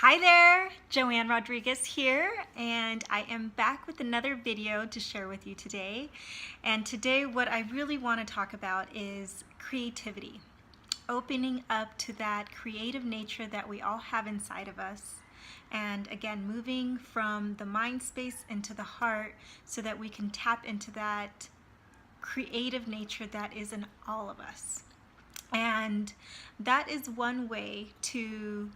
Hi there, Joanne Rodriguez here, and I am back with another video to share with you today. And today what I really want to talk about is creativity, opening up to that creative nature that we all have inside of us. And again, moving from the mind space into the heart so that we can tap into that creative nature that is in all of us. And that is one way to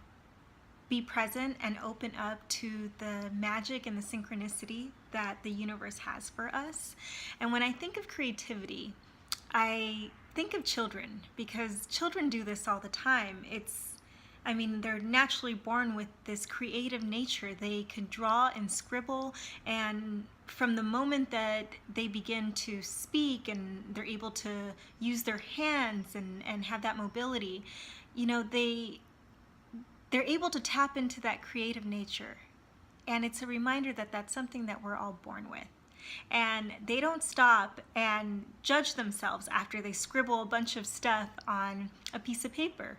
be present and open up to the magic and the synchronicity that the universe has for us. And when I think of creativity, I think of children, because children do this all the time. They're naturally born with this creative nature. They can draw and scribble, and from the moment that they begin to speak and they're able to use their hands and have that mobility, they're able to tap into that creative nature. And it's a reminder that that's something that we're all born with. And they don't stop and judge themselves after they scribble a bunch of stuff on a piece of paper.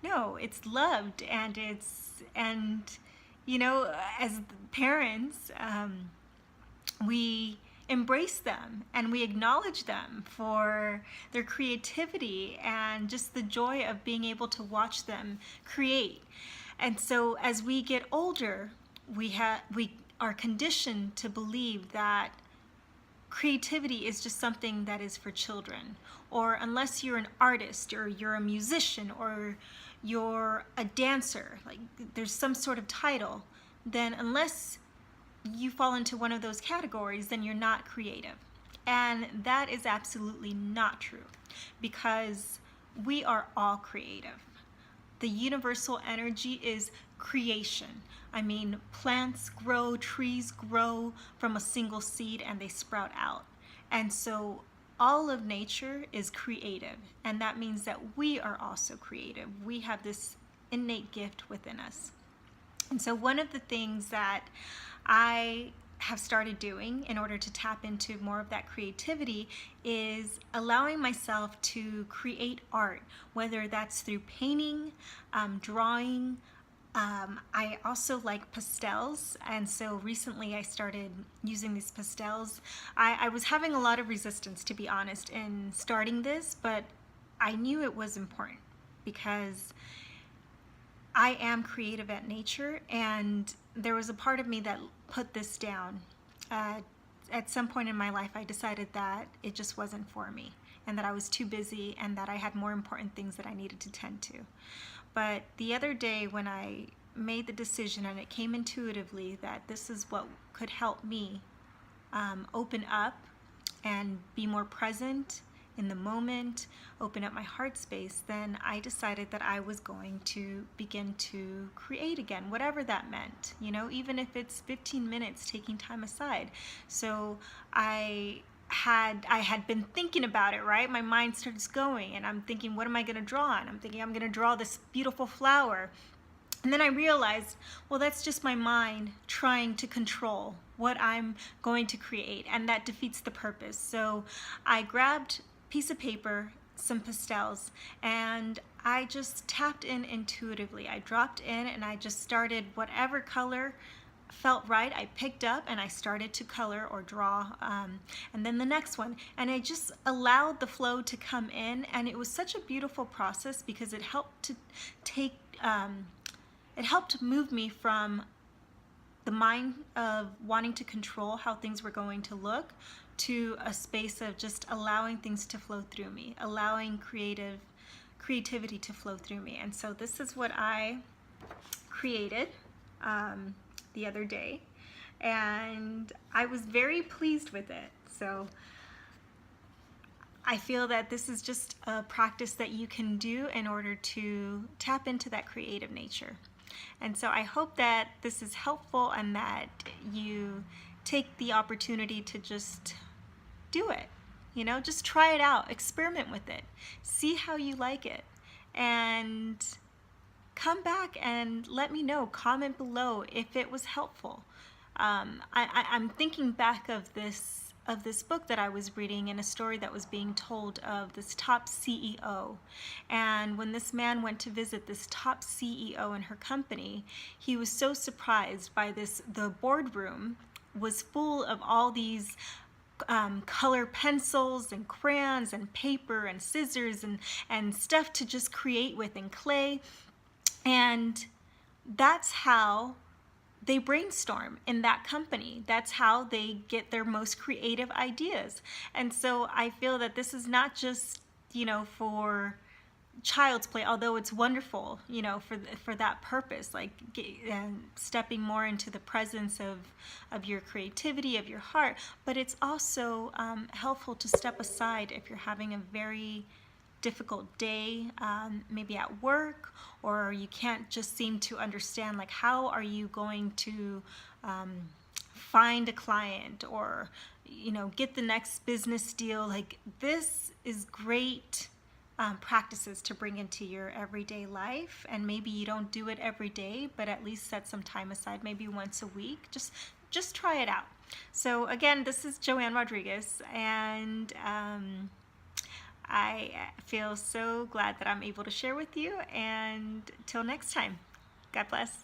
No, it's loved, and as parents, we embrace them and we acknowledge them for their creativity and just the joy of being able to watch them create. And so as we get older, we are conditioned to believe that creativity is just something that is for children, or unless you're an artist or you're a musician or you're a dancer, like there's some sort of title, then unless you fall into one of those categories, then you're not creative. And that is absolutely not true, because we are all creative. The universal energy is creation. Plants grow, trees grow from a single seed and they sprout out. And so all of nature is creative, and that means that we are also creative. We have this innate gift within us. And so one of the things that I have started doing in order to tap into more of that creativity is allowing myself to create art, whether that's through painting, drawing. I also like pastels, and so recently I started using these pastels. I was having a lot of resistance, to be honest, in starting this, but I knew it was important because I am creative at nature, and there was a part of me that put this down. At some point in my life, I decided that it just wasn't for me, and that I was too busy, and that I had more important things that I needed to tend to. But the other day, when I made the decision, and it came intuitively, that this is what could help me open up and be more present in the moment, open up my heart space, then I decided that I was going to begin to create again, whatever that meant, even if it's 15 minutes taking time aside. So I had been thinking about it, right? My mind starts going, and I'm thinking, what am I going to draw? And I'm thinking, I'm going to draw this beautiful flower. And then I realized, well, that's just my mind trying to control what I'm going to create, and that defeats the purpose. So I grabbed a piece of paper, some pastels, and I just tapped in intuitively. I dropped in and I just started whatever color felt right. I picked up and I started to color or draw, and then the next one, and I just allowed the flow to come in. And it was such a beautiful process, because it helped to it helped move me from the mind of wanting to control how things were going to look to a space of just allowing things to flow through me, allowing creativity to flow through me. And so this is what I created the other day, and I was very pleased with it. So I feel that this is just a practice that you can do in order to tap into that creative nature. And so I hope that this is helpful, and that you take the opportunity to just do it. Just try it out, experiment with it, see how you like it, and come back and let me know. Comment below if it was helpful. I'm thinking back of this this book that I was reading and a story that was being told of this top CEO. And when this man went to visit this top CEO in her company, he was so surprised by the boardroom was full of all these color pencils and crayons and paper and scissors and stuff to just create with, and clay. And that's how they brainstorm in that company. That's how they get their most creative ideas. And so I feel that this is not just, for child's play, although it's wonderful, for that purpose, like stepping more into the presence of your creativity, of your heart. But it's also helpful to step aside if you're having a very difficult day, maybe at work, or you can't just seem to understand, like, how are you going to find a client, or get the next business deal. Like, this is great practices to bring into your everyday life. And maybe you don't do it every day, but at least set some time aside, maybe once a week. Just try it out. So again, this is Joanne Rodriguez, and I feel so glad that I'm able to share with you. And till next time, God bless.